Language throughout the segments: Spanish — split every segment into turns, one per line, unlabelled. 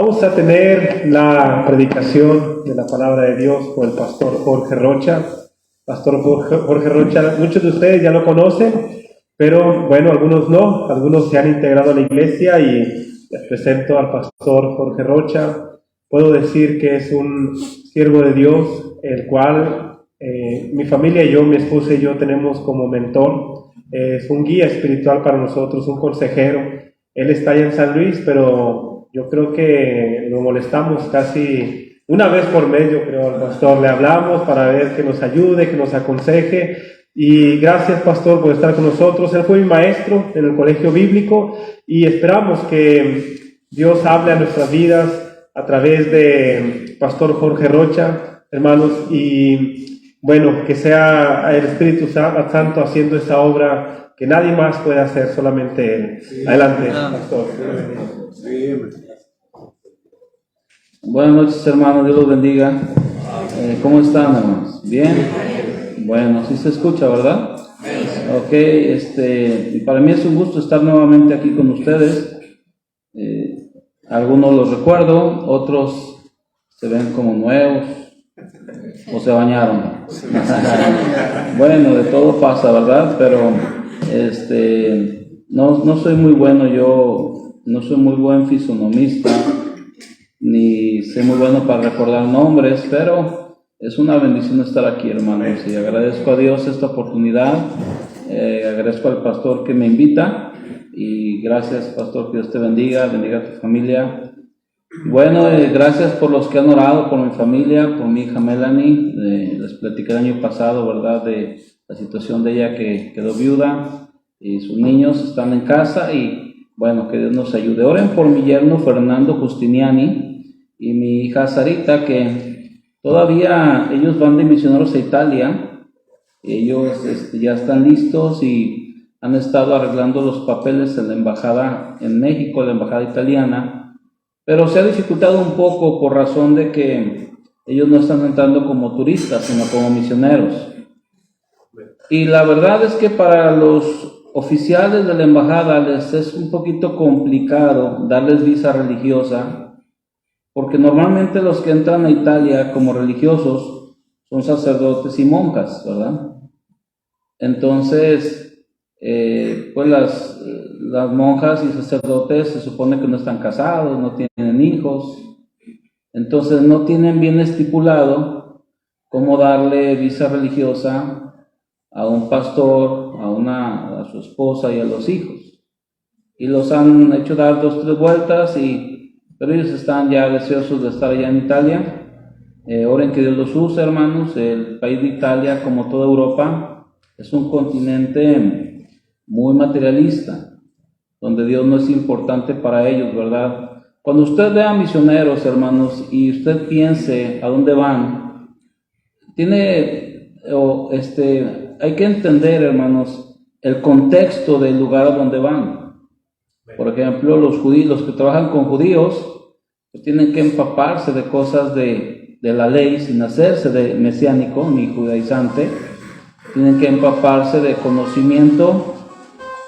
Vamos a tener la predicación de la palabra de Dios por el pastor Jorge Rocha. Pastor Jorge Rocha, muchos de ustedes ya lo conocen, pero bueno, algunos no, algunos se han integrado a la iglesia y les presento al pastor Jorge Rocha. Puedo decir que es un siervo de Dios, el cual mi familia y yo, mi esposa y yo tenemos como mentor. Es un guía espiritual para nosotros, un consejero. Él está allá en San Luis, pero yo creo que lo molestamos casi una vez por mes, yo creo, al pastor. Le hablamos para ver que nos ayude, que nos aconseje. Y gracias, pastor, por estar con nosotros. Él fue mi maestro en el colegio bíblico y esperamos que Dios hable a nuestras vidas a través de pastor Jorge Rocha, hermanos. Y bueno, que sea el Espíritu Santo haciendo esa obra que nadie más puede hacer, solamente Él. Sí. Adelante, pastor.
Sí. Buenas noches, hermanos, Dios los bendiga. ¿Cómo están, hermanos? ¿Bien? Bueno, sí se escucha, ¿verdad? Ok, para mí es un gusto estar nuevamente aquí con ustedes. Algunos los recuerdo, otros se ven como nuevos o se bañaron. Bueno, de todo pasa, ¿verdad? Pero no soy muy bueno, yo no soy muy buen fisonomista, ni soy muy bueno para recordar nombres, pero es una bendición estar aquí, hermanos, y agradezco a Dios esta oportunidad, agradezco al pastor que me invita, y gracias, pastor, que Dios te bendiga, bendiga a tu familia. Bueno, gracias por los que han orado por mi familia, por mi hija Melanie. Les platicé el año pasado, ¿verdad?, de la situación de ella que quedó viuda y sus niños están en casa y bueno, que Dios nos ayude. Oren por mi yerno Fernando Justiniani y mi hija Sarita, que todavía ellos van de misioneros a Italia. Ellos ya están listos y han estado arreglando los papeles en la embajada en México, la embajada italiana, pero se ha dificultado un poco por razón de que ellos no están entrando como turistas, sino como misioneros. Y la verdad es que para los oficiales de la embajada les es un poquito complicado darles visa religiosa, porque normalmente los que entran a Italia como religiosos son sacerdotes y monjas, ¿verdad? Entonces, pues las monjas y sacerdotes se supone que no están casados, no tienen hijos, entonces no tienen bien estipulado cómo darle visa religiosa a un pastor, a su esposa y a los hijos. Y los han hecho dar 2 o 3 vueltas, pero ellos están ya deseosos de estar allá en Italia. Oren que Dios los use, hermanos. El país de Italia, como toda Europa, es un continente muy materialista, donde Dios no es importante para ellos, ¿verdad? Cuando usted vea misioneros, hermanos, y usted piense a dónde van, hay que entender, hermanos, el contexto del lugar a donde van. Por ejemplo, los que trabajan con judíos, pues tienen que empaparse de cosas de la ley sin hacerse de mesiánico ni judaizante. Tienen que empaparse de conocimiento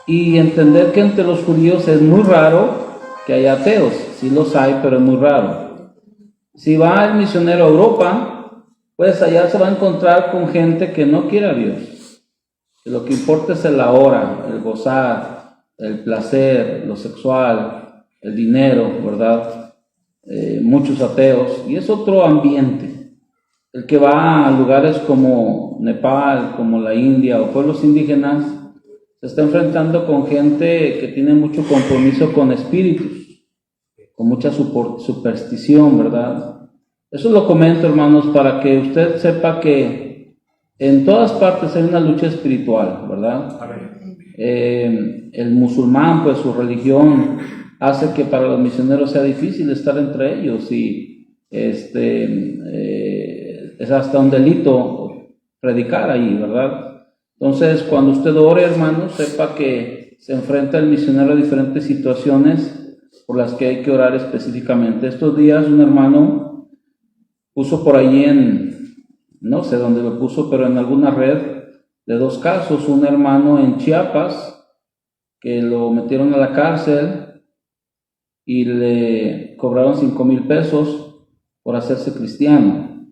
y entender que entre los judíos es muy raro que haya ateos. Sí los hay, pero es muy raro. Si va el misionero a Europa, pues allá se va a encontrar con gente que no quiere a Dios. Que lo que importa es el ahora, el gozar, el placer, lo sexual, el dinero, ¿verdad? Muchos ateos, y es otro ambiente. El que va a lugares como Nepal, como la India o pueblos indígenas, se está enfrentando con gente que tiene mucho compromiso con espíritus, con mucha superstición, ¿verdad? Eso lo comento, hermanos, para que usted sepa que en todas partes hay una lucha espiritual, ¿verdad? El musulmán, pues su religión hace que para los misioneros sea difícil estar entre ellos y es hasta un delito predicar ahí, ¿verdad? Entonces, cuando usted ore, hermano, sepa que se enfrenta el misionero a diferentes situaciones por las que hay que orar específicamente. Estos días un hermano puso por ahí no sé dónde lo puso, pero en alguna red, de 2 casos, un hermano en Chiapas que lo metieron a la cárcel y le cobraron 5,000 pesos por hacerse cristiano.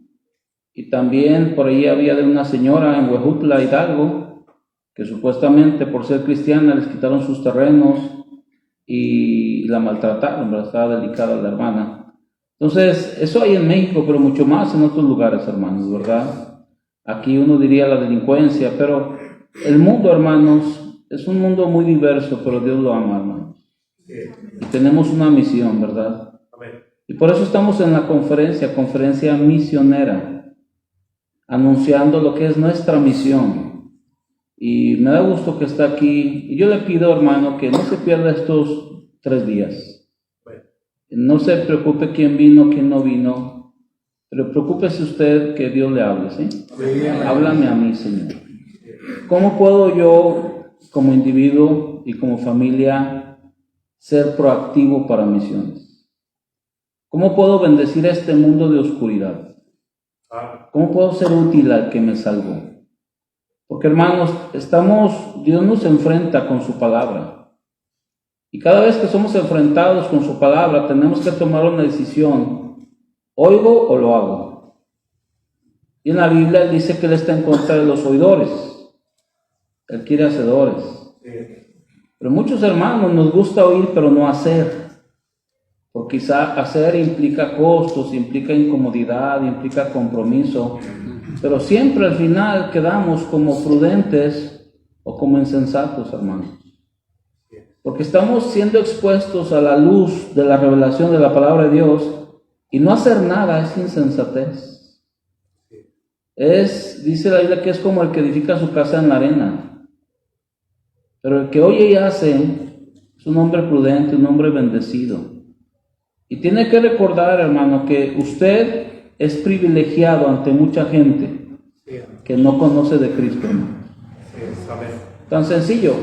Y también por ahí había de una señora en Huejutla, Hidalgo, que supuestamente por ser cristiana les quitaron sus terrenos y la maltrataron, ¿verdad? Estaba delicada la hermana. Entonces, eso hay en México, pero mucho más en otros lugares, hermanos, ¿verdad? Aquí uno diría la delincuencia, pero el mundo, hermanos, es un mundo muy diverso, pero Dios lo ama, hermanos. Y tenemos una misión, ¿verdad? Y por eso estamos en la conferencia misionera, anunciando lo que es nuestra misión. Y me da gusto que está aquí. Y yo le pido, hermano, que no se pierda estos 3 días. No se preocupe quién vino, quién no vino, pero preocúpese usted que Dios le hable, ¿sí? Háblame a mí, Señor. ¿Cómo puedo yo, como individuo y como familia, ser proactivo para misiones? ¿Cómo puedo bendecir a este mundo de oscuridad? ¿Cómo puedo ser útil al que me salvó? Porque, hermanos, Dios nos enfrenta con su palabra. Y cada vez que somos enfrentados con su palabra, tenemos que tomar una decisión. ¿Oigo o lo hago? Y en la Biblia Él dice que Él está en contra de los oidores. Él quiere hacedores. Pero muchos hermanos nos gusta oír, pero no hacer. Porque quizá hacer implica costos, implica incomodidad, implica compromiso. Pero siempre al final quedamos como prudentes o como insensatos, hermanos. Porque estamos siendo expuestos a la luz de la revelación de la palabra de Dios y no hacer nada es insensatez. Dice la Biblia que es como el que edifica su casa en la arena. Pero el que oye y hace es un hombre prudente, un hombre bendecido. Y tiene que recordar, hermano, que usted es privilegiado ante mucha gente que no conoce de Cristo, hermano. Tan sencillo.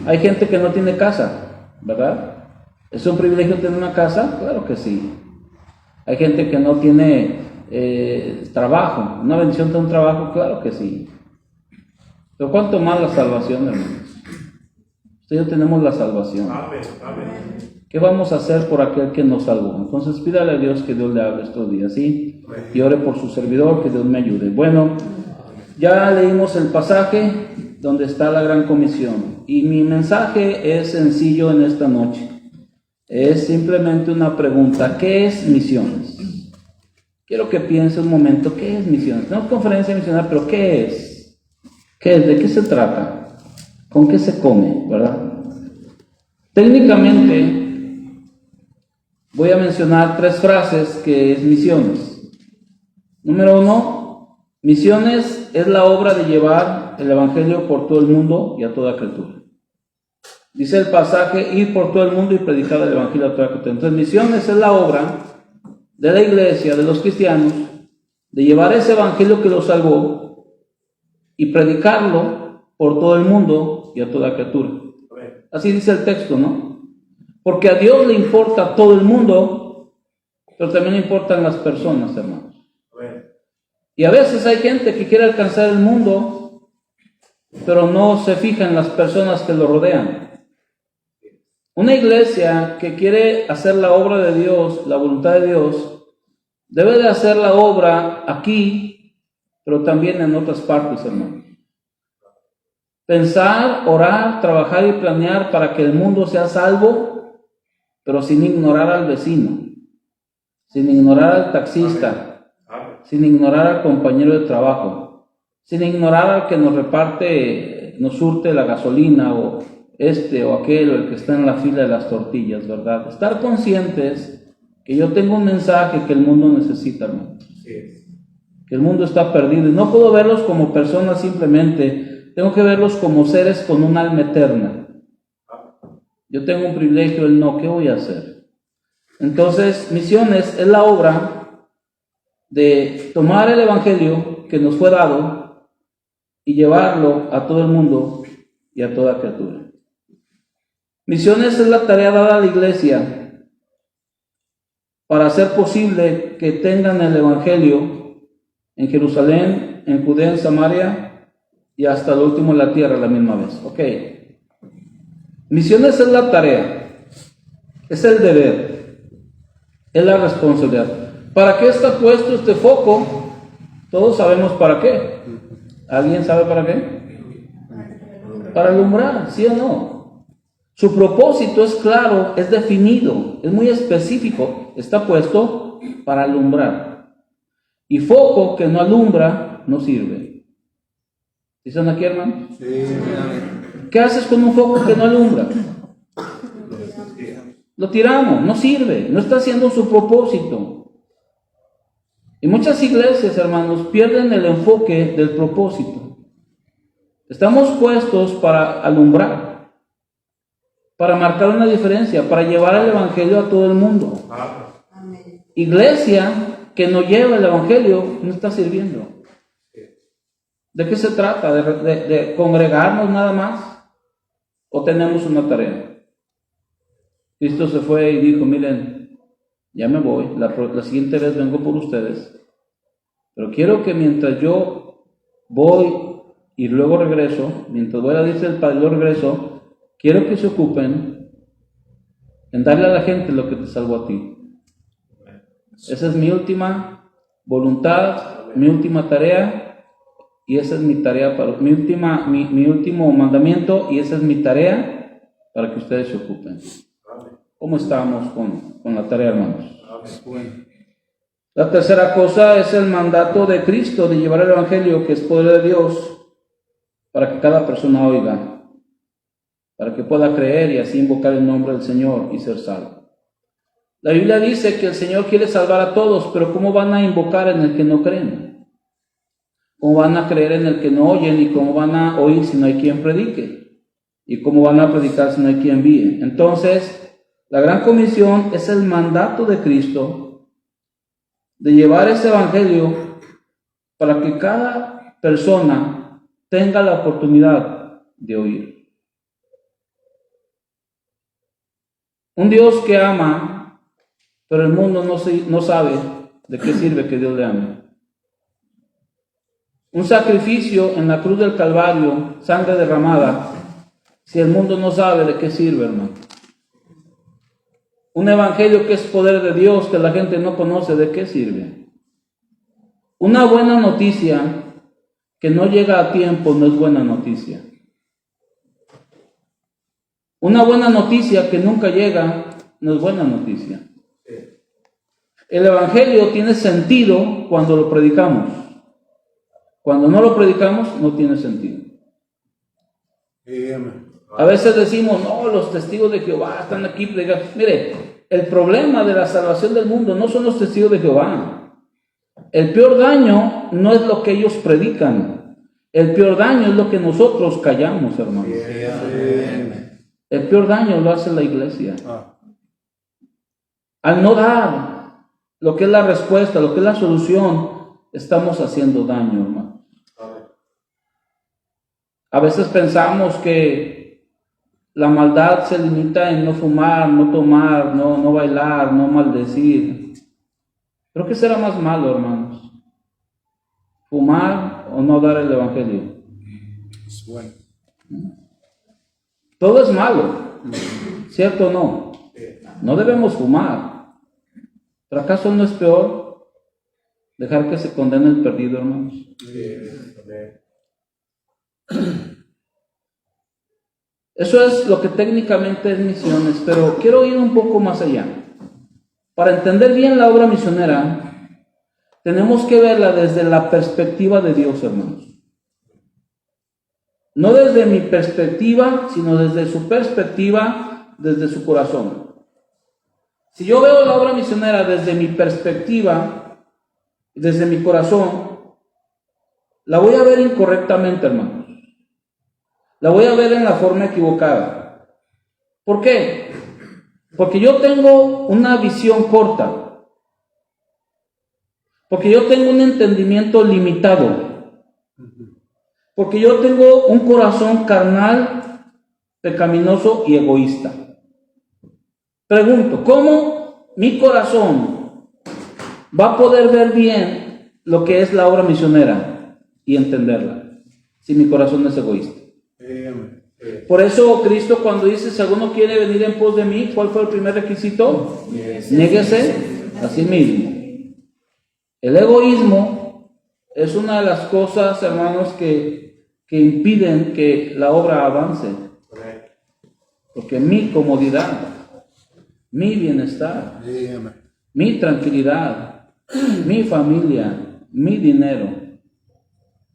Hay gente que no tiene casa, ¿verdad? ¿Es un privilegio tener una casa? Claro que sí. Hay gente que no tiene trabajo. ¿Una bendición tener un trabajo? Claro que sí. Pero ¿cuánto más la salvación, hermanos? Usted y yo tenemos la salvación.
Amén.
¿Qué vamos a hacer por aquel que nos salvó? Entonces pídale a Dios que Dios le hable estos días, ¿sí? Y ore por su servidor, que Dios me ayude. Bueno, ya leímos el pasaje donde está la gran comisión. Y mi mensaje es sencillo en esta noche. Es simplemente una pregunta. ¿Qué es misiones? Quiero que piense un momento. ¿Qué es misiones? No es conferencia misionera, pero ¿qué es? ¿Qué es? ¿De qué se trata? ¿Con qué se come? ¿Verdad? Técnicamente voy a mencionar 3 frases que es misiones. Número 1, misiones es la obra de llevar el evangelio por todo el mundo y a toda criatura. Dice el pasaje, ir por todo el mundo y predicar el evangelio a toda criatura. Entonces, misiones es la obra de la iglesia, de los cristianos, de llevar ese evangelio que los salvó y predicarlo por todo el mundo y a toda criatura. Así dice el texto, ¿no? Porque a Dios le importa todo el mundo, pero también le importan las personas, hermanos. Y a veces hay gente que quiere alcanzar el mundo, pero no se fija en las personas que lo rodean. Una iglesia que quiere hacer la obra de Dios, la voluntad de Dios, debe de hacer la obra aquí, pero también en otras partes, hermano. Pensar, orar, trabajar y planear para que el mundo sea salvo, pero sin ignorar al vecino, sin ignorar al taxista, sin ignorar al compañero de trabajo, sin ignorar al que nos reparte, nos surte la gasolina o o aquel o el que está en la fila de las tortillas, ¿verdad? Estar conscientes que yo tengo un mensaje que el mundo necesita, hermano. Que el mundo está perdido y no puedo verlos como personas simplemente, tengo que verlos como seres con un alma eterna. Yo tengo un privilegio, él no, ¿qué voy a hacer? Entonces, misiones es la obra de tomar el evangelio que nos fue dado y llevarlo a todo el mundo y a toda criatura. Misiones es la tarea dada a la iglesia para hacer posible que tengan el evangelio en Jerusalén, en Judea, en Samaria y hasta lo último en la tierra a la misma vez. Ok. Misiones es la tarea, es el deber. Es la responsabilidad. ¿Para qué está puesto este foco? Todos sabemos para qué. ¿Alguien sabe para qué? Para alumbrar, ¿sí o no? Su propósito es claro, es definido, es muy específico. Está puesto para alumbrar. Y foco que no alumbra no sirve. ¿Sí son aquí, hermano?
Sí.
¿Qué haces con un foco que no alumbra? Lo tiramos, no sirve, no está haciendo su propósito. Y muchas iglesias, hermanos, pierden el enfoque del propósito. Estamos puestos para alumbrar, para marcar una diferencia, para llevar el evangelio a todo el mundo. Iglesia que no lleva el evangelio no está sirviendo. ¿De qué se trata? ¿De congregarnos nada más? ¿O tenemos una tarea? Cristo se fue y dijo, miren, ya me voy, la siguiente vez vengo por ustedes, pero quiero que mientras yo voy y luego regreso, mientras voy a decir el Padre y luego regreso, quiero que se ocupen en darle a la gente lo que te salvó a ti. Esa es mi última voluntad, mi última tarea, y esa es mi tarea, mi último mandamiento, y esa es mi tarea para que ustedes se ocupen. ¿Cómo estamos con la tarea, hermanos? La tercera cosa es el mandato de Cristo de llevar el evangelio, que es poder de Dios, para que cada persona oiga, para que pueda creer y así invocar el nombre del Señor y ser salvo. La Biblia dice que el Señor quiere salvar a todos, pero ¿cómo van a invocar en el que no creen? ¿Cómo van a creer en el que no oyen? ¿Y cómo van a oír si no hay quien predique? ¿Y cómo van a predicar si no hay quien envíe? Entonces, la gran comisión es el mandato de Cristo de llevar ese evangelio para que cada persona tenga la oportunidad de oír. Un Dios que ama, pero el mundo no sabe de qué sirve que Dios le ame. Un sacrificio en la cruz del Calvario, sangre derramada, si el mundo no sabe de qué sirve, hermano. Un evangelio que es poder de Dios, que la gente no conoce, ¿de qué sirve? Una buena noticia que no llega a tiempo no es buena noticia. Una buena noticia que nunca llega no es buena noticia. El evangelio tiene sentido cuando lo predicamos. Cuando no lo predicamos, no tiene sentido. A veces decimos, no, los testigos de Jehová están aquí predicando. Mire, el problema de la salvación del mundo no son los testigos de Jehová. El peor daño no es lo que ellos predican. El peor daño es lo que nosotros callamos, hermanos. El peor daño lo hace la iglesia. Al no dar lo que es la respuesta, lo que es la solución, estamos haciendo daño, hermano. A veces pensamos que la maldad se limita en no fumar, no tomar, no bailar, no maldecir. ¿Pero qué será más malo, hermanos? ¿Fumar o no dar el evangelio?
Es bueno.
Todo es malo, ¿cierto o no? No debemos fumar. ¿Pero acaso no es peor dejar que se condene el perdido, hermanos? Eso es lo que técnicamente es misiones, pero quiero ir un poco más allá. Para entender bien la obra misionera, tenemos que verla desde la perspectiva de Dios, hermanos. No desde mi perspectiva, sino desde su perspectiva, desde su corazón. Si yo veo la obra misionera desde mi perspectiva, desde mi corazón, la voy a ver incorrectamente, hermanos. La voy a ver en la forma equivocada. ¿Por qué? Porque yo tengo una visión corta. Porque yo tengo un entendimiento limitado. Porque yo tengo un corazón carnal, pecaminoso y egoísta. Pregunto, ¿cómo mi corazón va a poder ver bien lo que es la obra misionera y entenderla si mi corazón es egoísta? Por eso Cristo, cuando dice, si alguno quiere venir en pos de mí, ¿cuál fue el primer requisito? Niéguese a sí mismo. El egoísmo es una de las cosas, hermanos, que impiden que la obra avance. Porque mi comodidad, mi bienestar, mi tranquilidad, mi familia, mi dinero,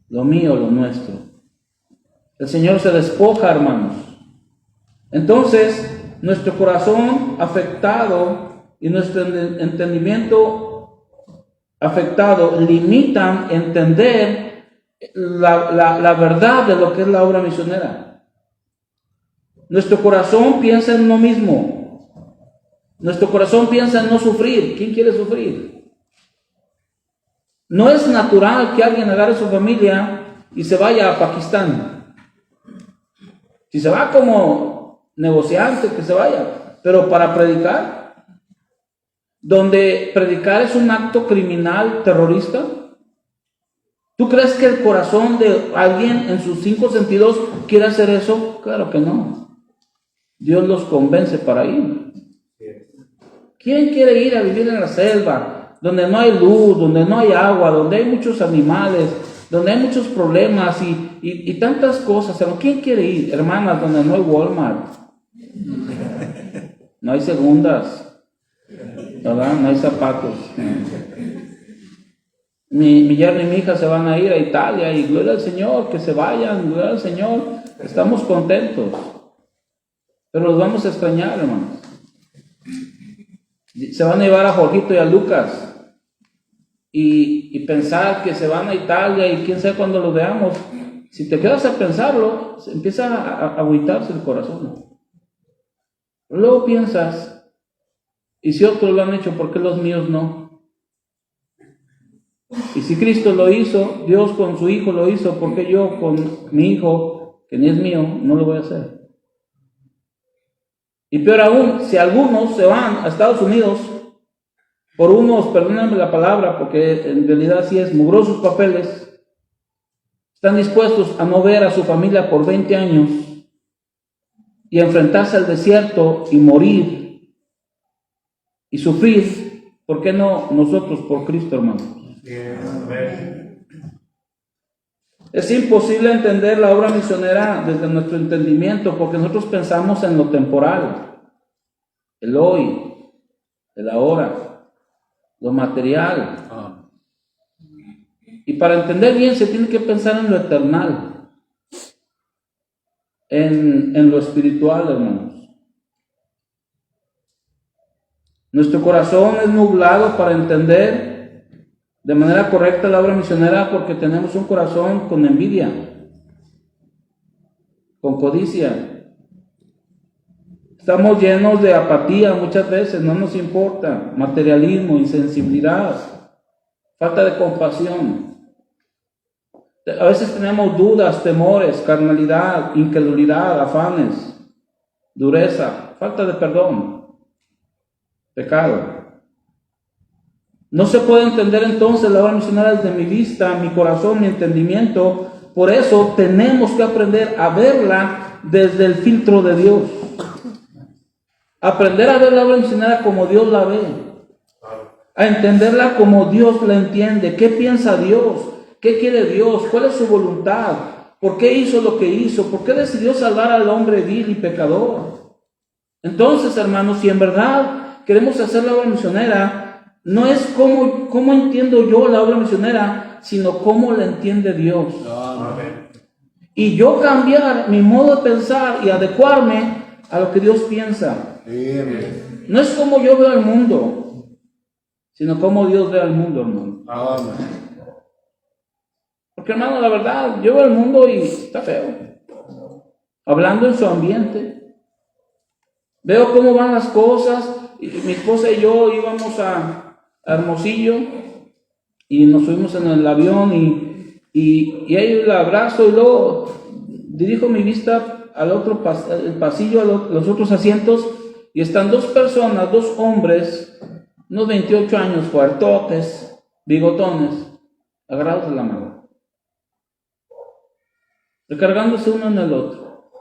lo mío, lo nuestro. El Señor se despoja, hermanos. Entonces, nuestro corazón afectado y nuestro entendimiento afectado limitan entender la verdad de lo que es la obra misionera. Nuestro corazón piensa en uno mismo. Nuestro corazón piensa en no sufrir. ¿Quién quiere sufrir? No es natural que alguien agarre su familia y se vaya a Pakistán. Si se va como negociante, que se vaya. Pero para predicar, donde predicar es un acto criminal, terrorista, ¿tú crees que el corazón de alguien en sus 5 sentidos quiere hacer eso? Claro que no. Dios los convence para ir. ¿Quién quiere ir a vivir en la selva, donde no hay luz, donde no hay agua, donde hay muchos animales, donde hay muchos problemas y tantas cosas? ¿Quién quiere ir, hermanas, donde no hay Walmart? No hay segundas, ¿verdad? No hay zapatos. Mi yerno y mi hija se van a ir a Italia y gloria al Señor, que se vayan, gloria al Señor. Estamos contentos. Pero los vamos a extrañar, hermanos. Se van a llevar a Jorgito y a Lucas. Y pensar que se van a Italia y quién sabe cuándo los veamos. Si te quedas a pensarlo, se empieza a agüitarse el corazón. Luego piensas, y si otros lo han hecho, ¿por qué los míos no? Y si Cristo lo hizo, Dios con su Hijo lo hizo, ¿por qué yo con mi Hijo, que ni es mío, no lo voy a hacer? Y peor aún, si algunos se van a Estados Unidos por unos, perdónenme la palabra, porque en realidad sí es mugrosos papeles, están dispuestos a no ver a su familia por 20 años y enfrentarse al desierto y morir y sufrir, ¿por qué no nosotros por Cristo, hermano? Es imposible entender la obra misionera desde nuestro entendimiento porque nosotros pensamos en lo temporal, el hoy, el ahora, lo material. Y para entender bien se tiene que pensar en lo eternal, en lo espiritual, hermanos. Nuestro corazón es nublado para entender de manera correcta la obra misionera porque tenemos un corazón con envidia, con codicia. Estamos llenos de apatía muchas veces, no nos importa, materialismo, insensibilidad, falta de compasión. A veces tenemos dudas, temores, carnalidad, incredulidad, afanes, dureza, falta de perdón, pecado. No se puede entender entonces la obra misionera desde mi vista, mi corazón, mi entendimiento. Por eso tenemos que aprender a verla desde el filtro de Dios. Aprender a ver la obra misionera como Dios la ve. A entenderla como Dios la entiende. ¿Qué piensa Dios? ¿Qué quiere Dios? ¿Cuál es su voluntad? ¿Por qué hizo lo que hizo? ¿Por qué decidió salvar al hombre vil y pecador? Entonces, hermanos, si en verdad queremos hacer la obra misionera, no es cómo entiendo yo la obra misionera, sino cómo la entiende Dios. Amén. Y yo cambiar mi modo de pensar y adecuarme a lo que Dios piensa. Amén. No es como yo veo el mundo, sino como Dios ve al mundo, hermano. Amén. Porque, hermano, la verdad, yo veo el mundo y está feo. Hablando en su ambiente. Veo cómo van las cosas. Y mi esposa y yo íbamos a Hermosillo y nos subimos en el avión y ahí la abrazo y luego dirijo mi vista al otro el pasillo, a los otros asientos y están 2 personas, 2 hombres, unos 28 años, fuertotes, bigotones, agarrados de la mano, recargándose uno en el otro.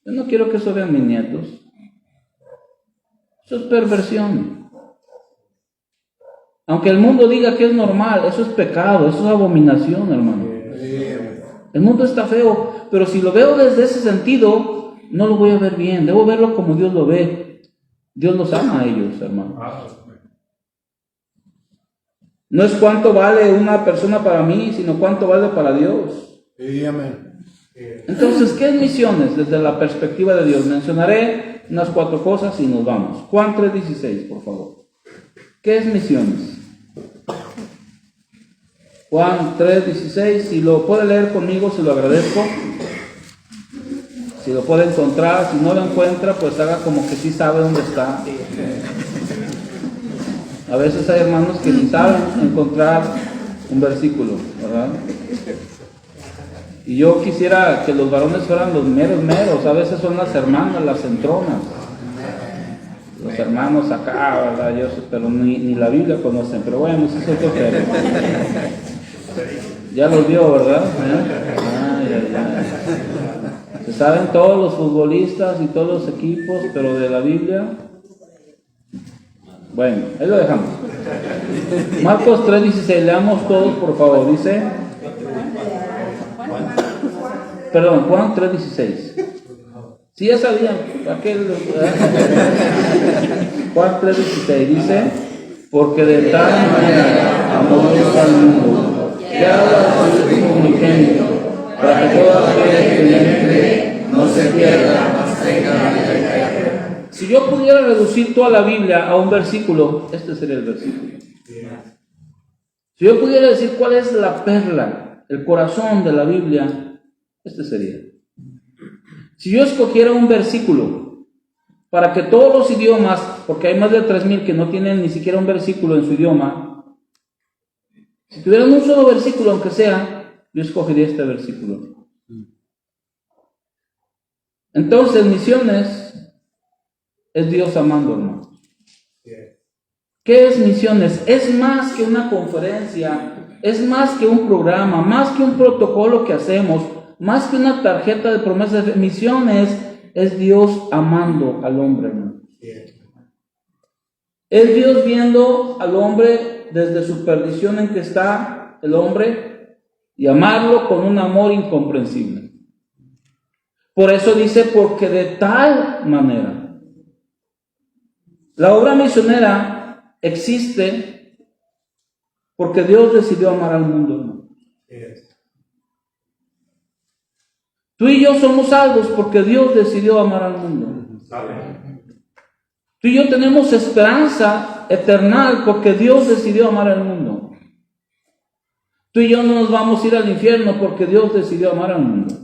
Yo no quiero que eso vean mis nietos. Eso es perversión. Aunque el mundo diga que es normal, eso es pecado, eso es abominación, hermano. El mundo está feo, pero si lo veo desde ese sentido, no lo voy a ver bien. Debo verlo como Dios lo ve. Dios los ama a ellos, hermano. No es cuánto vale una persona para mí, sino cuánto vale para Dios. Entonces, ¿qué es misiones desde la perspectiva de Dios? Mencionaré unas 4 cosas y nos vamos. Juan 3:16, por favor. ¿Qué es misiones? Juan 3:16, si lo puede leer conmigo, se lo agradezco. Si lo puede encontrar, si no lo encuentra, pues haga como que sí sabe dónde está. A veces hay hermanos que ni saben encontrar un versículo, ¿verdad? Y yo quisiera que los varones fueran los meros, a veces son las hermanas, las centronas. Los hermanos acá, ¿verdad? Yo sé, pero ni la Biblia conocen, pero bueno, eso es otro tema. Ya los vio, ¿verdad? Se saben todos los futbolistas y todos los equipos, pero de la Biblia, bueno, ahí lo dejamos. Marcos 3:16, leamos todos, por favor. Dice, perdón, Juan 3:16. Si ya sabían, Juan 3:16 dice, porque de tal manera amó Dios al mundo, que ha dado a su Hijo unigénito, para que todo aquel que en él cree no se pierda, mas tenga vida eterna. Si yo pudiera reducir toda la Biblia a un versículo, este sería el versículo. Si yo pudiera decir cuál es la perla, el corazón de la Biblia, este sería. Si yo escogiera un versículo para que todos los idiomas, porque hay más de 3,000 que no tienen ni siquiera un versículo en su idioma, si tuvieran un solo versículo, aunque sea, yo escogería este versículo. Entonces, misiones es Dios amando, hermano. ¿Qué es misiones? Es más que una conferencia, es más que un programa, más que un protocolo que hacemos, más que una tarjeta de promesas. Misiones es Dios amando al hombre, hermano. Es Dios viendo al hombre desde su perdición en que está el hombre y amarlo con un amor incomprensible. Por eso dice, porque de tal manera. La obra misionera existe porque Dios decidió amar al mundo, hermano. Tú y yo somos salvos porque Dios decidió amar al mundo. Tú y yo tenemos esperanza eterna porque Dios decidió amar al mundo. Tú y yo no nos vamos a ir al infierno porque Dios decidió amar al mundo.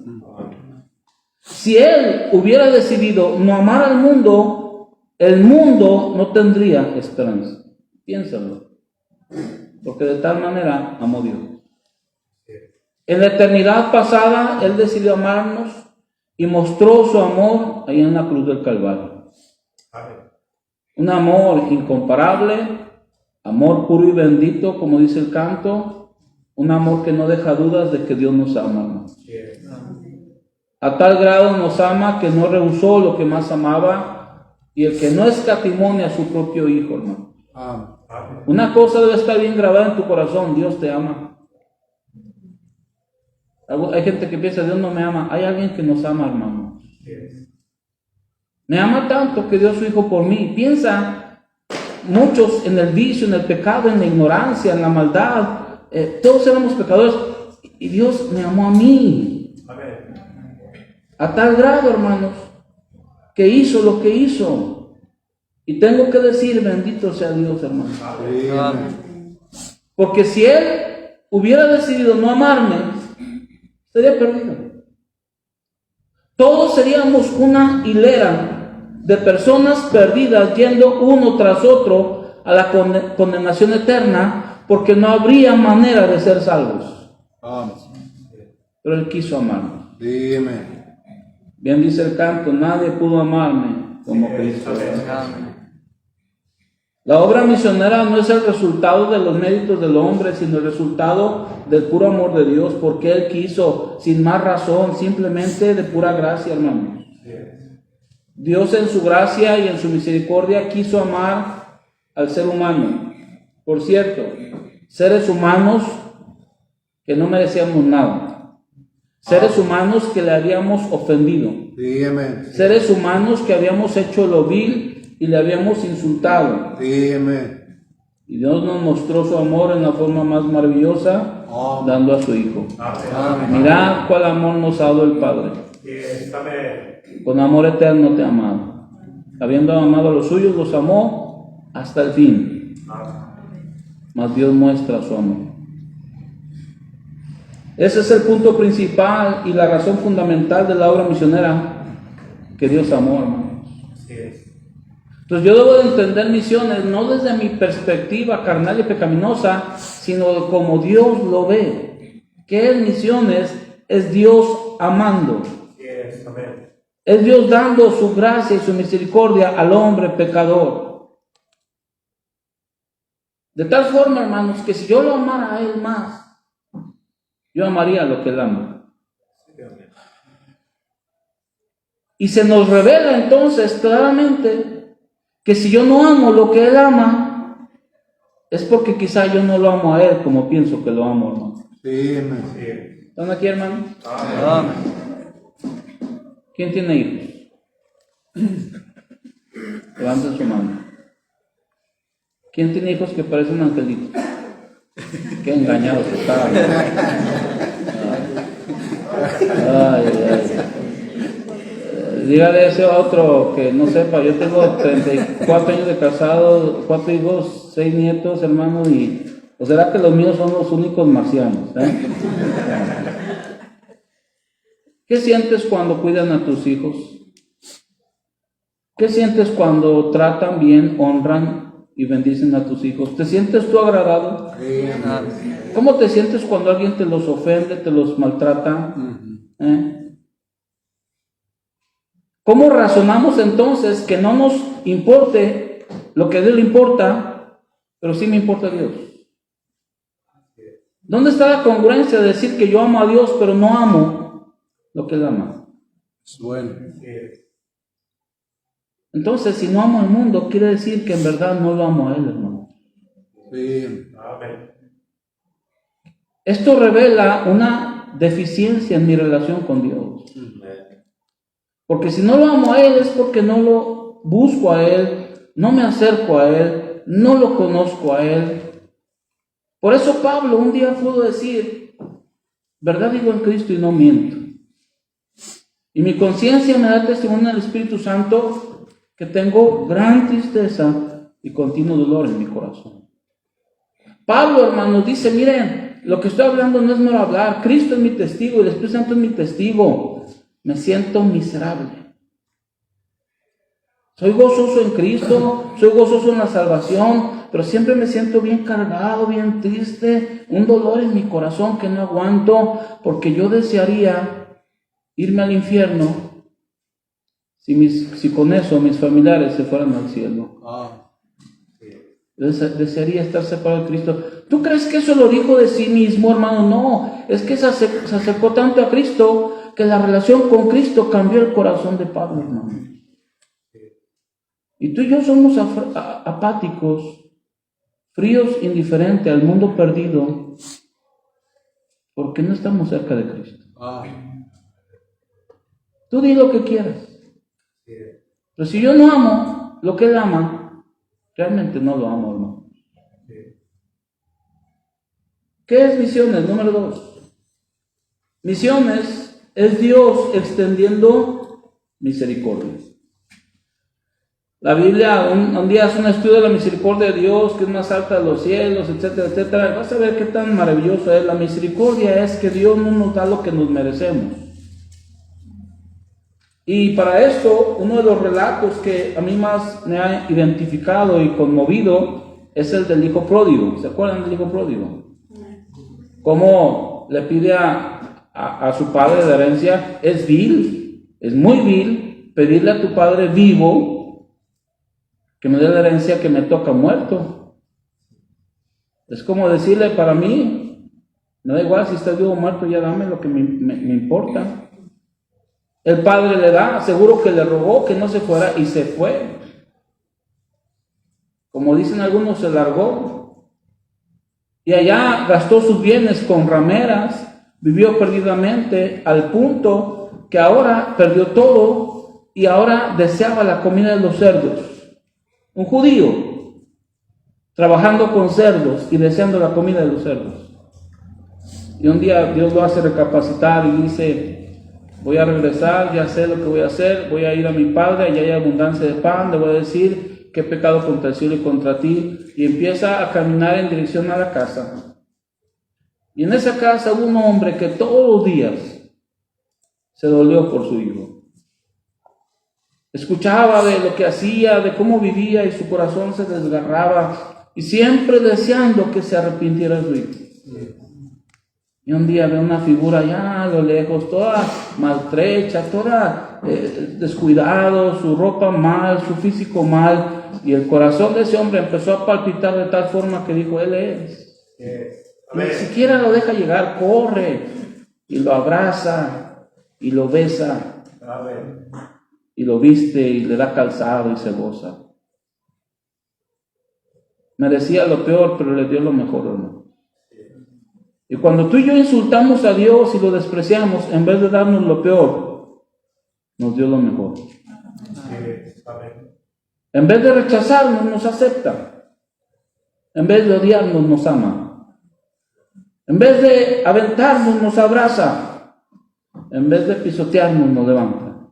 Si Él hubiera decidido no amar al mundo, el mundo no tendría esperanza. Piénsalo. Porque de tal manera amó Dios. En la eternidad pasada, Él decidió amarnos y mostró su amor ahí en la cruz del Calvario. Un amor incomparable, amor puro y bendito, como dice el canto, un amor que no deja dudas de que Dios nos ama, hermano. A tal grado nos ama que no rehusó lo que más amaba y el que no escatimó a su propio Hijo, hermano. Una cosa debe estar bien grabada en tu corazón: Dios te ama. Hay gente que piensa, Dios no me ama. Hay alguien que nos ama, hermano. Me ama tanto que dio a su Hijo por mí. Piensa muchos en el vicio, en el pecado, en la ignorancia, en la maldad. Todos éramos pecadores y Dios me amó a mí. A tal grado, hermanos, que hizo lo que hizo. Y tengo que decir, bendito sea Dios, hermano. Porque si Él hubiera decidido no amarme, estaría perdido. Todos seríamos una hilera de personas perdidas yendo uno tras otro a la condenación eterna, porque no habría manera de ser salvos. Pero Él quiso amarnos. Bien dice el canto, nadie pudo amarme como Cristo. La obra misionera no es el resultado de los méritos del hombre, sino el resultado del puro amor de Dios, porque Él quiso, sin más razón, simplemente de pura gracia, hermano. Dios en su gracia y en su misericordia quiso amar al ser humano. Por cierto, seres humanos que no merecíamos nada. Seres humanos que le habíamos ofendido.
Sí, amén.
Seres humanos que habíamos hecho lo vil y le habíamos insultado.
Sí, amén.
Y Dios nos mostró su amor en la forma más maravillosa,
Amén.
dando a su Hijo.
Amén.
Mirad cuál amor nos ha dado el Padre. Con amor eterno te ha amado. Habiendo amado a los suyos, los amó hasta el fin. Mas Dios muestra su amor. Ese es el punto principal y la razón fundamental de la obra misionera, que Dios amó, hermanos. Entonces yo debo de entender misiones no desde mi perspectiva carnal y pecaminosa, sino como Dios lo ve. ¿Qué es misiones? Es Dios amando. Es Dios dando su gracia y su misericordia al hombre pecador. De tal forma, hermanos, que si yo lo amara a Él más, yo amaría lo que Él ama. Y se nos revela entonces claramente que si yo no amo lo que Él ama, es porque quizá yo no lo amo a Él como pienso que lo amo, hermano.
Sí, amén.
¿Están aquí, hermano?
Amén.
¿Quién tiene hijos? Levanten su mano. ¿Quién tiene hijos que parecen angelitos? Qué engañados están. Ay. Dígale ese a otro que no sepa. Yo tengo 34 años de casado, 4 hijos, 6 nietos, hermano, y ¿o será que los míos son los únicos marcianos? ¿Qué sientes cuando cuidan a tus hijos? ¿Qué sientes cuando tratan bien, honran y bendicen a tus hijos? ¿Te sientes tú agradado?
Sí, amén.
¿Cómo te sientes cuando alguien te los ofende, te los maltrata? ¿Cómo razonamos entonces que no nos importe lo que a Dios le importa, pero sí me importa a Dios? ¿Dónde está la congruencia de decir que yo amo a Dios, pero no amo lo que Él ama?
Es bueno.
Entonces, si no amo al mundo, quiere decir que en verdad no lo amo a Él, hermano.
Sí.
Esto revela una deficiencia en mi relación con Dios. Porque si no lo amo a Él es porque no lo busco a Él, no me acerco a Él, no lo conozco a Él. Por eso Pablo un día pudo decir, verdad digo en Cristo y no miento. Y mi conciencia me da testimonio del Espíritu Santo que tengo gran tristeza y continuo dolor en mi corazón. Pablo, hermanos, dice, miren, lo que estoy hablando no es mero hablar, Cristo es mi testigo y el Espíritu Santo es mi testigo. Me siento miserable. Soy gozoso en Cristo, soy gozoso en la salvación, pero siempre me siento bien cargado, bien triste, un dolor en mi corazón que no aguanto, porque yo desearía irme al infierno si con eso mis familiares se fueran al cielo. Desearía estar separado de Cristo. ¿Tú crees que eso lo dijo de sí mismo, hermano? No, es que se acercó tanto a Cristo que la relación con Cristo cambió el corazón de Pablo, hermano. Y tú y yo somos apáticos, fríos, indiferentes al mundo perdido, porque no estamos cerca de Cristo. Tú di lo que quieras. Pero si yo no amo lo que Él ama, realmente no lo amo, hermano. ¿Qué es misiones? Número 2. Misiones es Dios extendiendo misericordia. La Biblia un día hace un estudio de la misericordia de Dios, que es más alta de los cielos, etcétera, etcétera. Vas a ver qué tan maravilloso es. La misericordia es que Dios no nos da lo que nos merecemos. Y para esto, uno de los relatos que a mí más me ha identificado y conmovido es el del hijo pródigo. ¿Se acuerdan del hijo pródigo? Cómo le pide a su padre de herencia. Es vil, es muy vil pedirle a tu padre vivo que me dé la herencia que me toca muerto. Es como decirle, para mí, me da igual si estás vivo o muerto, ya dame lo que me importa. El padre le da, seguro que le rogó que no se fuera y se fue. Como dicen algunos, se largó. Y allá gastó sus bienes con rameras, vivió perdidamente al punto que ahora perdió todo y ahora deseaba la comida de los cerdos. Un judío trabajando con cerdos y deseando la comida de los cerdos. Y un día Dios lo hace recapacitar y dice: voy a regresar, ya sé lo que voy a hacer, voy a ir a mi padre, allá hay abundancia de pan, le voy a decir que he pecado contra el cielo y contra ti. Y empieza a caminar en dirección a la casa. Y en esa casa hubo un hombre que todos los días se dolió por su hijo. Escuchaba de lo que hacía, de cómo vivía, y su corazón se desgarraba, y siempre deseando que se arrepintiera su hijo. Y un día ve una figura allá a lo lejos, toda maltrecha, toda descuidado, su ropa mal, su físico mal, y el corazón de ese hombre empezó a palpitar de tal forma que dijo: él es. Ni siquiera lo deja llegar, corre y lo abraza y lo besa. Amén. Y lo viste y le da calzado y se goza. Merecía lo peor, pero le dio lo mejor, hermano. Y cuando tú y yo insultamos a Dios y lo despreciamos, en vez de darnos lo peor, nos dio lo mejor. En vez de rechazarnos, nos acepta. En vez de odiarnos, nos ama. En vez de aventarnos, nos abraza. En vez de pisotearnos, nos levanta.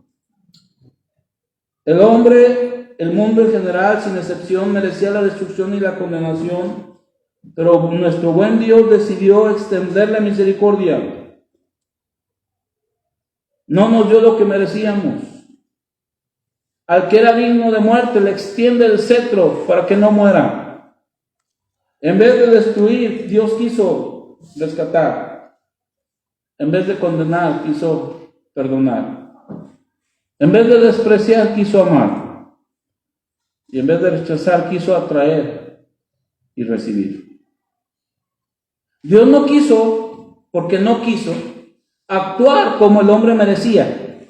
El hombre, el mundo en general, sin excepción, merecía la destrucción y la condenación, pero nuestro buen Dios decidió extender la misericordia. No nos dio lo que merecíamos. Al que era digno de muerte le extiende el cetro para que no muera. En vez de destruir, Dios quiso rescatar. En vez de condenar, quiso perdonar. En vez de despreciar, quiso amar. Y en vez de rechazar, quiso atraer y recibir. Dios no quiso, porque no quiso, actuar como el hombre merecía.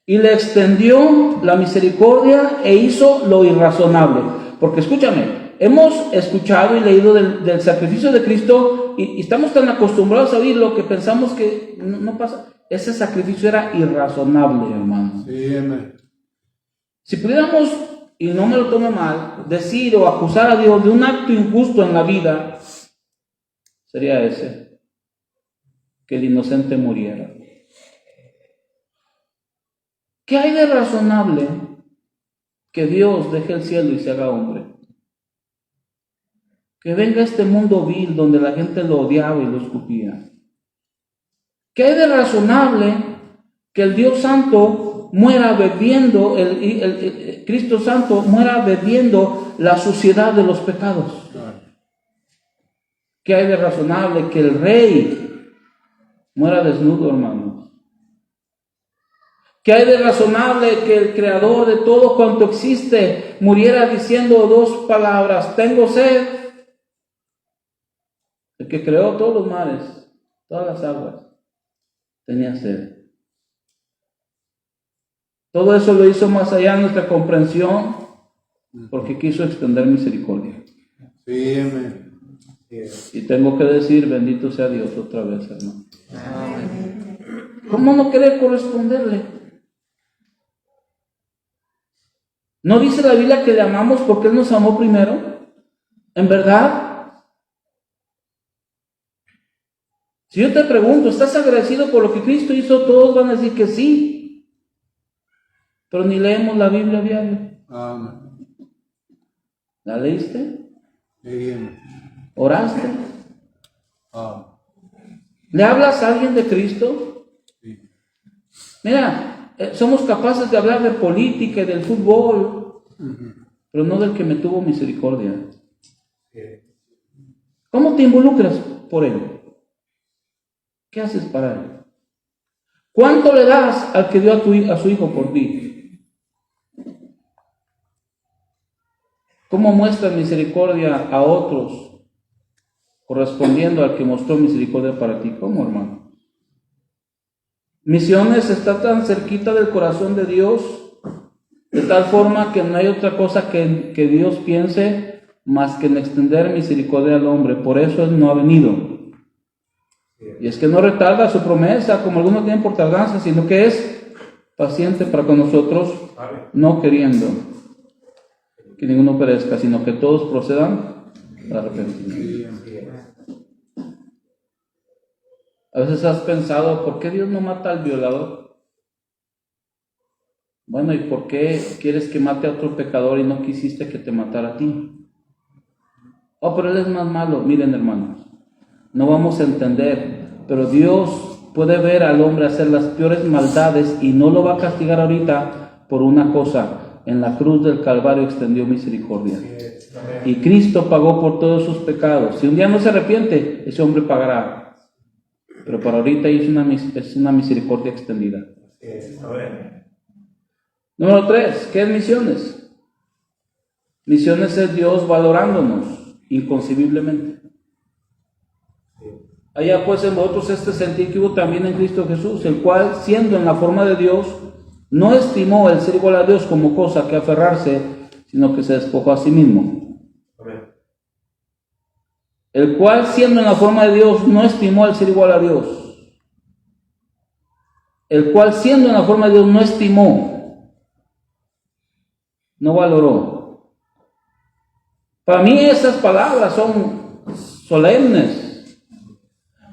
Y le extendió la misericordia e hizo lo irrazonable. Porque escúchame, hemos escuchado y leído del sacrificio de Cristo y estamos tan acostumbrados a oírlo que pensamos que no pasa. Ese sacrificio era irrazonable, hermano.
Sí, amén.
Si pudiéramos, y no me lo tome mal, decir o acusar a Dios de un acto injusto en la vida, sería ese: que el inocente muriera. ¿Qué hay de razonable que Dios deje el cielo y se haga hombre? Que venga a este mundo vil donde la gente lo odiaba y lo escupía. ¿Qué hay de razonable que el Dios Santo muera bebiendo, el Cristo Santo muera bebiendo la suciedad de los pecados? ¿Qué hay de razonable que el Rey muera desnudo, hermanos? ¿Qué hay de razonable que el Creador de todo cuanto existe muriera diciendo dos palabras: tengo sed? El que creó todos los mares, todas las aguas, tenía sed. Todo eso lo hizo más allá de nuestra comprensión, porque quiso extender misericordia.
Sí, amén.
Y tengo que decir, bendito sea Dios otra vez, hermano. ¿Cómo no querer corresponderle? ¿No dice la Biblia que le amamos porque Él nos amó primero? ¿En verdad? Si yo te pregunto, ¿estás agradecido por lo que Cristo hizo? Todos van a decir que sí. Pero ni leemos la Biblia diario.
Amén.
¿La leíste?
Sí, amén.
¿Oraste?
Amén.
¿Le hablas a alguien de Cristo?
Sí.
Mira, somos capaces de hablar de política y del fútbol, pero no del que me tuvo misericordia. ¿Cómo te involucras por Él? ¿Qué haces para Él? ¿Cuánto le das al que dio a su hijo por ti? ¿Cómo muestras misericordia a otros correspondiendo al que mostró misericordia para ti? ¿Cómo, hermano? Misiones está tan cerquita del corazón de Dios, de tal forma que no hay otra cosa que Dios piense más que en extender misericordia al hombre. Por eso Él no ha venido. Y es que no retarda su promesa, como algunos tienen por tardanza, sino que es paciente para con nosotros, no queriendo que ninguno perezca, sino que todos procedan al arrepentimiento. A veces has pensado, ¿por qué Dios no mata al violador? Bueno, ¿y por qué quieres que mate a otro pecador y no quisiste que te matara a ti? Oh, pero él es más malo. Miren, hermanos, no vamos a entender, pero Dios puede ver al hombre hacer las peores maldades y no lo va a castigar ahorita por una cosa. En la cruz del Calvario extendió misericordia. Y Cristo pagó por todos sus pecados. Si un día no se arrepiente, ese hombre pagará. Pero para ahorita es una misericordia extendida. Número 3, ¿qué es misiones? Misiones es Dios valorándonos inconcebiblemente. Allá pues en vosotros este sentir que hubo también en Cristo Jesús, el cual, siendo en la forma de Dios, no estimó el ser igual a Dios como cosa que aferrarse, sino que se despojó a sí mismo. El cual, siendo en la forma de Dios, no estimó el ser igual a Dios. El cual, siendo en la forma de Dios, no estimó, no valoró. Para mí esas palabras son solemnes,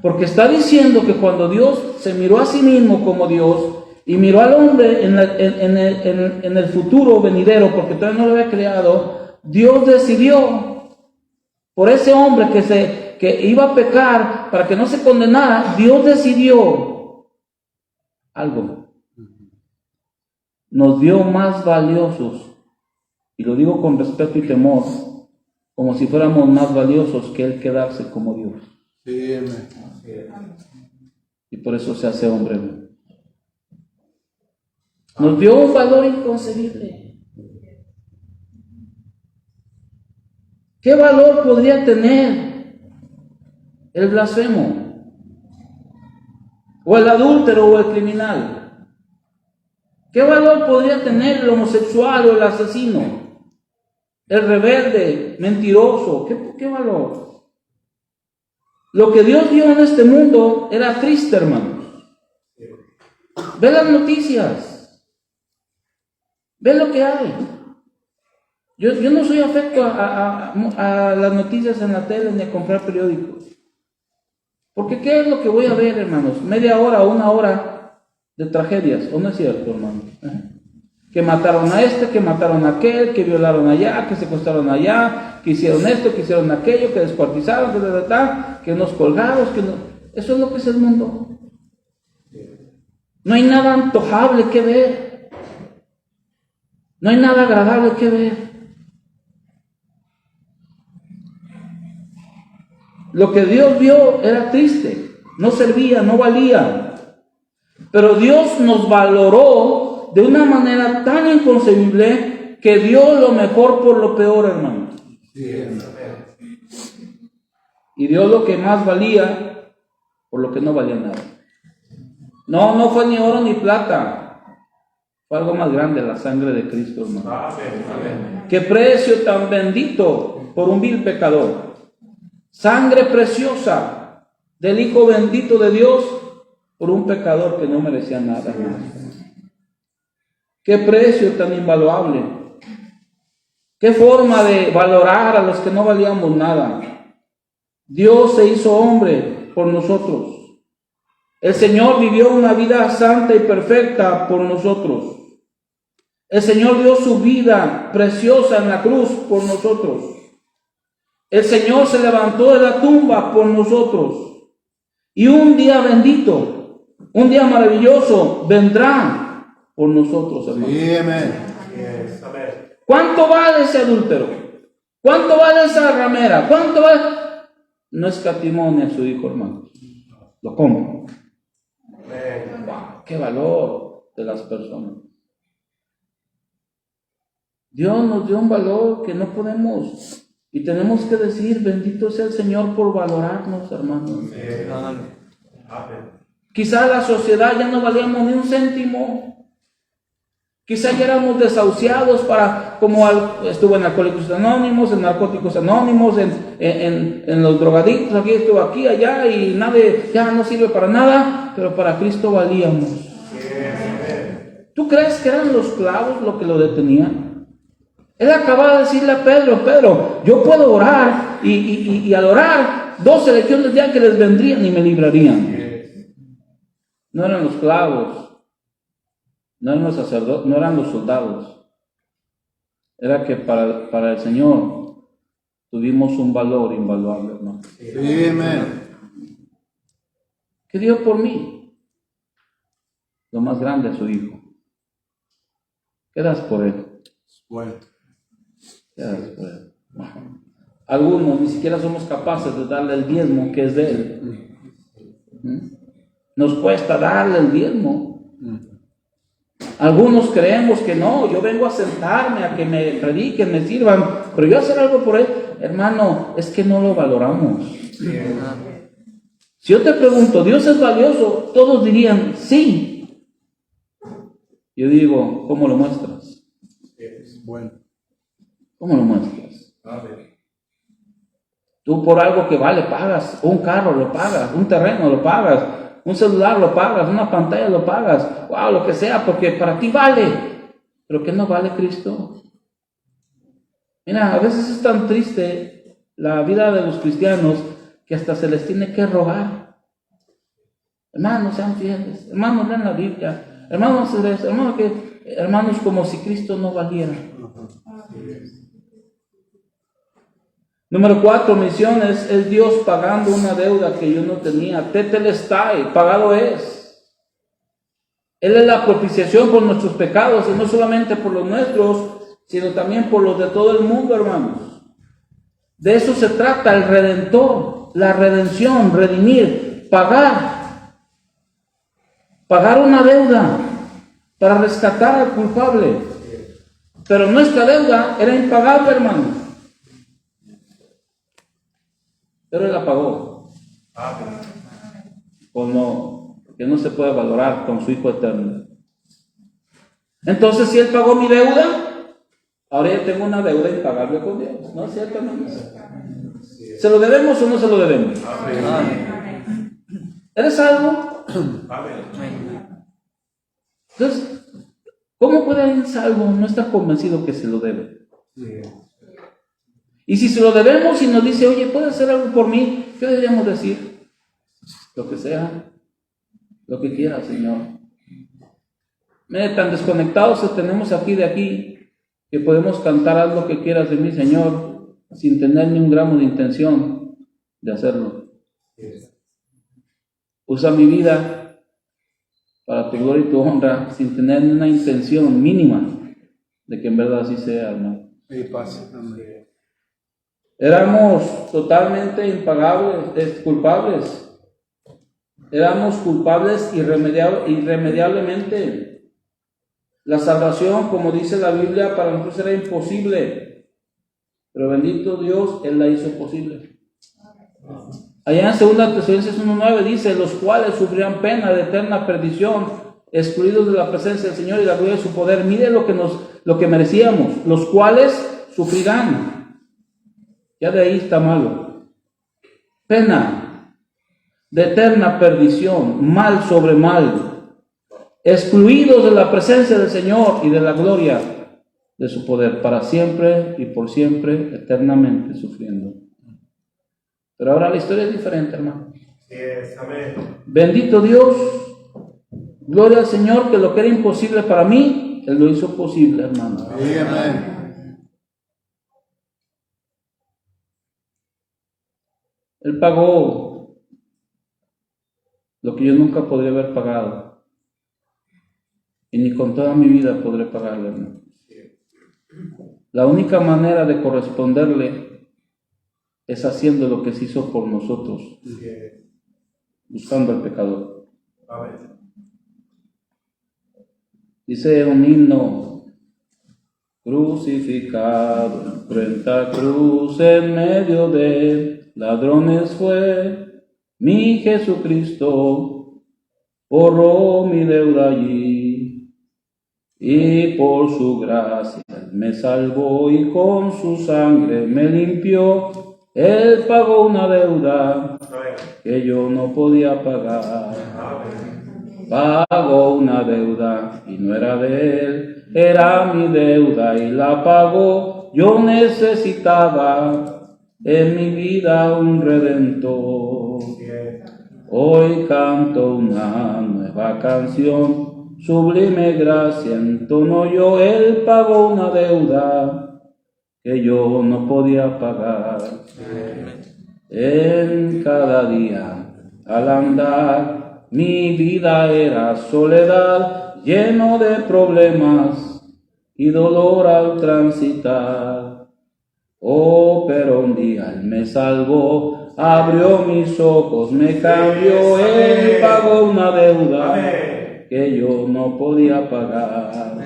porque está diciendo que cuando Dios se miró a sí mismo como Dios y miró al hombre en el futuro venidero, porque todavía no lo había creado, Dios decidió por ese hombre que iba a pecar para que no se condenara. Dios decidió algo. Nos dio más valiosos, y lo digo con respeto y temor, como si fuéramos más valiosos que Él quedarse como Dios.
Sí, amén.
Y por eso se hace hombre. Nos dio un valor inconcebible. ¿Qué valor podría tener el blasfemo? ¿O el adúltero o el criminal? ¿Qué valor podría tener el homosexual o el asesino? ¿El rebelde, mentiroso? ¿Qué valor? Lo que Dios dio en este mundo era triste, hermanos. Ve las noticias. Ve lo que hay. Yo no soy afecto a las noticias en la tele ni a comprar periódicos. Porque ¿qué es lo que voy a ver, hermanos? Media hora o una hora de tragedias. ¿O no es cierto, hermanos? Que mataron a este, que mataron a aquel, que violaron allá, que secuestraron allá, que hicieron esto, que hicieron aquello, que descuartizaron, que unos colgados, que no. Eso es lo que es el mundo. No hay nada antojable que ver. No hay nada agradable que ver. Lo que Dios vio era triste, no servía, no valía. Pero Dios nos valoró de una manera tan inconcebible que dio lo mejor por lo peor, hermano. Y dio lo que más valía por lo que no valía nada. No fue ni oro ni plata. Fue algo más grande, la sangre de Cristo, hermano. Qué precio tan bendito por un vil pecador. Sangre preciosa del Hijo bendito de Dios por un pecador que no merecía nada. Qué precio tan invaluable. Qué forma de valorar a los que no valíamos nada. Dios se hizo hombre por nosotros. El Señor vivió una vida santa y perfecta por nosotros. El Señor dio su vida preciosa en la cruz por nosotros. El Señor se levantó de la tumba por nosotros. Y un día bendito, un día maravilloso vendrá por nosotros, hermanos.
Sí, amén.
¿Cuánto vale ese adúltero? ¿Cuánto vale esa ramera? ¿Cuánto vale? No escatimó ni a su hijo, hermanos. Lo compro. Wow, qué valor de las personas. Dios nos dio un valor que no podemos. Y tenemos que decir, bendito sea el Señor por valorarnos, hermanos. Quizá la sociedad ya no valíamos ni un céntimo. Quizá ya éramos desahuciados estuvo en Alcohólicos Anónimos, en Narcóticos Anónimos, en los drogadictos, aquí estuvo, aquí, allá, y nadie ya no sirve para nada, pero para Cristo valíamos. ¿Tú crees que eran los clavos lo que lo detenían? Él acababa de decirle a Pedro, yo puedo orar y al orar 12 legiones de ángeles vendrían y me librarían. No eran los clavos, no eran los sacerdotes, no eran los soldados. Era que para el Señor tuvimos un valor invaluable, hermano.
Sí, amén.
¿Qué dio por mí? Lo más grande a su Hijo. ¿Qué das por Él?
Bueno.
¿Qué das por Él? Algunos ni siquiera somos capaces de darle el diezmo que es de Él. Nos cuesta darle el diezmo. Algunos creemos que no, yo vengo a sentarme, a que me prediquen, me sirvan, pero yo hacer algo por Él, hermano, es que no lo valoramos. Si yo te pregunto, ¿Dios es valioso? Todos dirían, sí. Yo digo, ¿cómo lo muestras?
Bueno.
¿Cómo lo muestras? Tú por algo que vale pagas, un carro lo pagas, un terreno lo pagas, un celular lo pagas, una pantalla lo pagas, wow, lo que sea, porque para ti vale, pero ¿qué no vale Cristo? Mira, a veces es tan triste la vida de los cristianos que hasta se les tiene que rogar. Hermanos, sean fieles, hermanos, lean la Biblia, hermanos, hermanos, como si Cristo no valiera. Número 4, misiones, es Dios pagando una deuda que yo no tenía. Tetelestai, pagado es. Él es la propiciación por nuestros pecados, y no solamente por los nuestros, sino también por los de todo el mundo, hermanos. De eso se trata el Redentor, la redención, redimir, pagar una deuda para rescatar al culpable. Pero nuestra deuda era impagable, hermanos. Pero Él la pagó. O no, que no se puede valorar con su Hijo eterno. Entonces, si Él pagó mi deuda, ahora yo tengo una deuda impagable con Dios. ¿No es cierto, hermanos? ¿Se lo debemos o no se lo debemos? ¿Eres salvo? Entonces, ¿cómo puede alguien salvo no estar convencido que se lo debe? Y si se lo debemos y nos dice, oye, ¿puedes hacer algo por mí? ¿Qué deberíamos decir? Lo que sea, lo que quiera, Señor. Mire, tan desconectados que tenemos aquí de aquí, que podemos cantar haz lo que quieras de mí, Señor, sin tener ni un gramo de intención de hacerlo. Usa mi vida para tu gloria y tu honra, sin tener ni una intención mínima de que en verdad así sea, hermano.
Y paz. Amén.
Éramos totalmente impagables, culpables. Éramos culpables irremediablemente. La salvación, como dice la Biblia, para nosotros era imposible. Pero bendito Dios, Él la hizo posible. Allá en 2 Tesalonicenses 1:9 dice, los cuales sufrirán pena de eterna perdición, excluidos de la presencia del Señor y la gloria de su poder. Mire lo que merecíamos. Los cuales sufrirán. Ya de ahí está malo. Pena de eterna perdición, mal sobre mal, excluidos de la presencia del Señor y de la gloria de su poder, para siempre y por siempre, eternamente sufriendo. Pero ahora la historia es diferente, hermano. Bendito Dios, gloria al Señor, que lo que era imposible para mí, Él lo hizo posible, hermano.
Amén.
Él pagó lo que yo nunca podría haber pagado. Y ni con toda mi vida podré pagarle, hermano. La única manera de corresponderle es haciendo lo que se hizo por nosotros, buscando al pecador. Dice un himno, crucificado, frente a cruz en medio de ladrones fue mi Jesucristo, borró mi deuda allí, y por su gracia me salvó y con su sangre me limpió. Él pagó una deuda que yo no podía pagar. Pagó una deuda y no era de él, era mi deuda y la pagó. Yo necesitaba en mi vida un redentor. Hoy canto una nueva canción, sublime gracia entono yo. Él pagó una deuda que yo no podía pagar. En cada día al andar mi vida era soledad, lleno de problemas y dolor al transitar. Oh, pero un día Él me salvó, abrió mis ojos, me cambió. Él pagó una deuda que yo no podía pagar.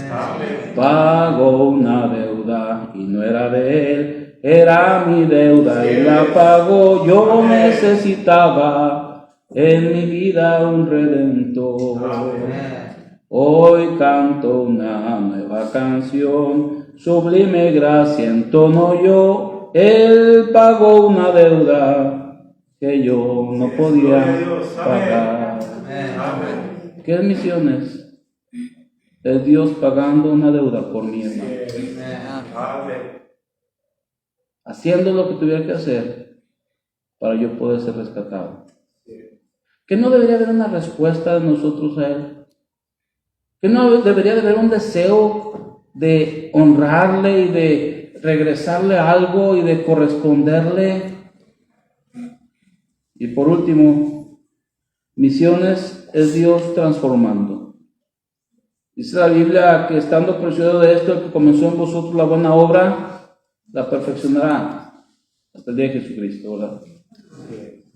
Pagó una deuda y no era de Él, era mi deuda y la pagó. Yo necesitaba en mi vida un redentor. Hoy canto una nueva canción, sublime gracia entono yo. Él pagó una deuda que yo no podía pagar. ¿Qué es misiones? Es Dios pagando una deuda por mí, hermano. Haciendo lo que tuviera que hacer para yo poder ser rescatado. Que no debería haber una respuesta de nosotros a Él. Que no debería de haber un deseo de honrarle y de regresarle algo y de corresponderle. Y por último, misiones es Dios transformando. Dice la Biblia que estando persuadido de esto, el que comenzó en vosotros la buena obra, la perfeccionará hasta el día de Jesucristo, ¿verdad?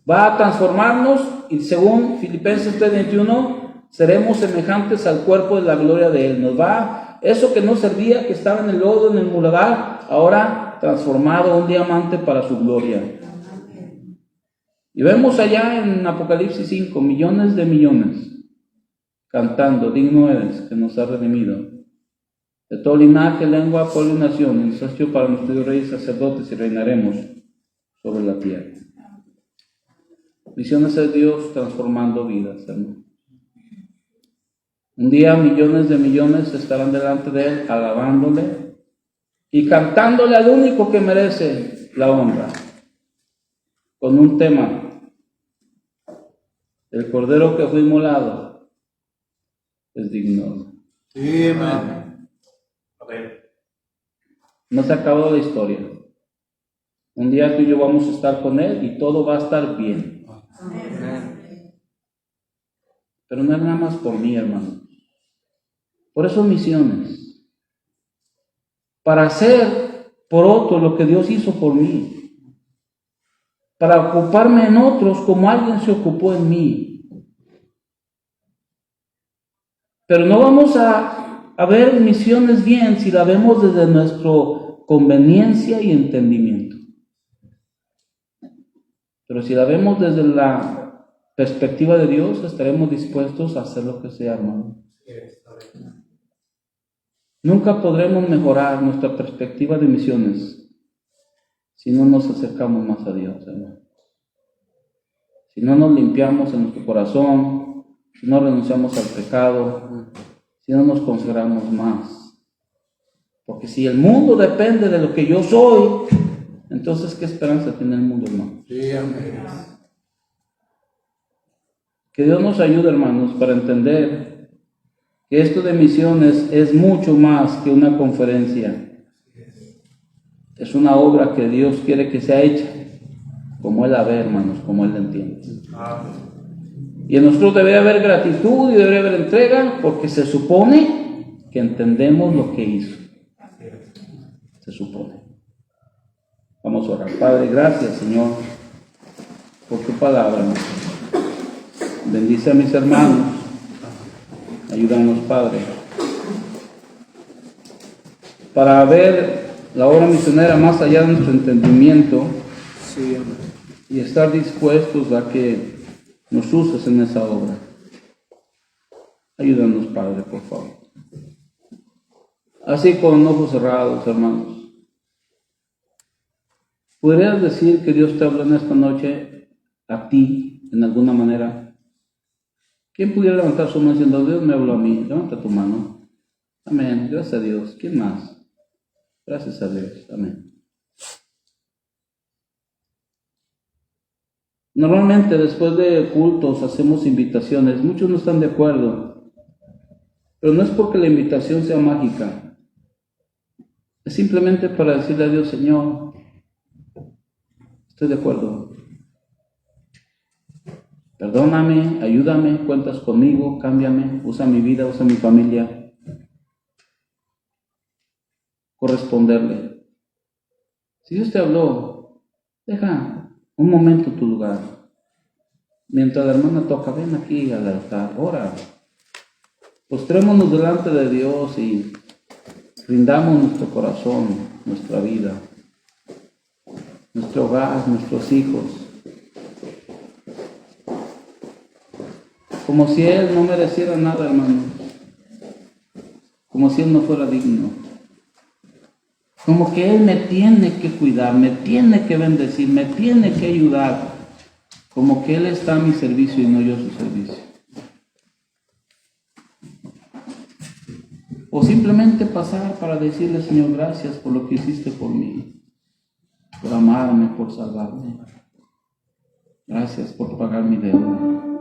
Va a transformarnos y según Filipenses 3:21, seremos semejantes al cuerpo de la gloria de Él. Nos va, eso que no servía, que estaba en el lodo, en el muladar, ahora transformado un diamante para su gloria. Y vemos allá en Apocalipsis 5, millones de millones, cantando, digno eres, que nos ha redimido. De todo linaje, lengua, pueblo y nación, en sacio para nuestro Dios, reyes, sacerdotes, y reinaremos sobre la tierra. Misiones es Dios transformando vidas, hermano. Un día millones de millones estarán delante de Él, alabándole y cantándole al único que merece la honra, con un tema: el cordero que fue inmolado es digno.
Sí, amén.
No se ha acabado la historia. Un día tú y yo vamos a estar con Él y todo va a estar bien. Pero no es nada más por mí, hermano. Por eso misiones. Para hacer por otro lo que Dios hizo por mí. Para ocuparme en otros como alguien se ocupó en mí. Pero no vamos a ver misiones bien si la vemos desde nuestra conveniencia y entendimiento. Pero si la vemos desde la perspectiva de Dios, estaremos dispuestos a hacer lo que sea, hermano. Nunca podremos mejorar nuestra perspectiva de misiones si no nos acercamos más a Dios, hermano. Si no nos limpiamos en nuestro corazón, si no renunciamos al pecado, si no nos consagramos más. Porque si el mundo depende de lo que yo soy, entonces ¿qué esperanza tiene el mundo, hermano?
Sí, amén.
Que Dios nos ayude, hermanos, para entender que esto de misiones es mucho más que una conferencia. Es una obra que Dios quiere que sea hecha como Él la ve, hermanos, como Él la entiende. Y en nosotros debe haber gratitud y debe haber entrega, porque se supone que entendemos lo que hizo. Se supone. Vamos a orar. Padre, gracias, Señor, por tu palabra. Bendice a mis hermanos. Ayúdanos, Padre, para ver la obra misionera más allá de nuestro entendimiento.
Sí, amén.
Y estar dispuestos a que nos uses en esa obra. Ayúdanos, Padre, por favor. Así con ojos cerrados, hermanos. ¿Podrías decir que Dios te habló en esta noche a ti, en alguna manera? ¿Quién pudiera levantar su mano diciendo, Dios me habló a mí? Levanta tu mano. Amén. Gracias a Dios. ¿Quién más? Gracias a Dios. Amén. Normalmente después de cultos hacemos invitaciones. Muchos no están de acuerdo. Pero no es porque la invitación sea mágica. Es simplemente para decirle a Dios, Señor, estoy de acuerdo. Perdóname, ayúdame, cuentas conmigo, cámbiame, usa mi vida, usa mi familia. Corresponderle. Si Dios te habló, deja un momento tu lugar. Mientras la hermana toca, ven aquí al altar, ora. Postrémonos delante de Dios y rindamos nuestro corazón, nuestra vida, nuestro hogar, nuestros hijos. Como si Él no mereciera nada, hermano. Como si Él no fuera digno. Como que Él me tiene que cuidar, me tiene que bendecir, me tiene que ayudar. Como que Él está a mi servicio y no yo a su servicio. O simplemente pasar para decirle, Señor, gracias por lo que hiciste por mí. Por amarme, por salvarme. Gracias por pagar mi deuda.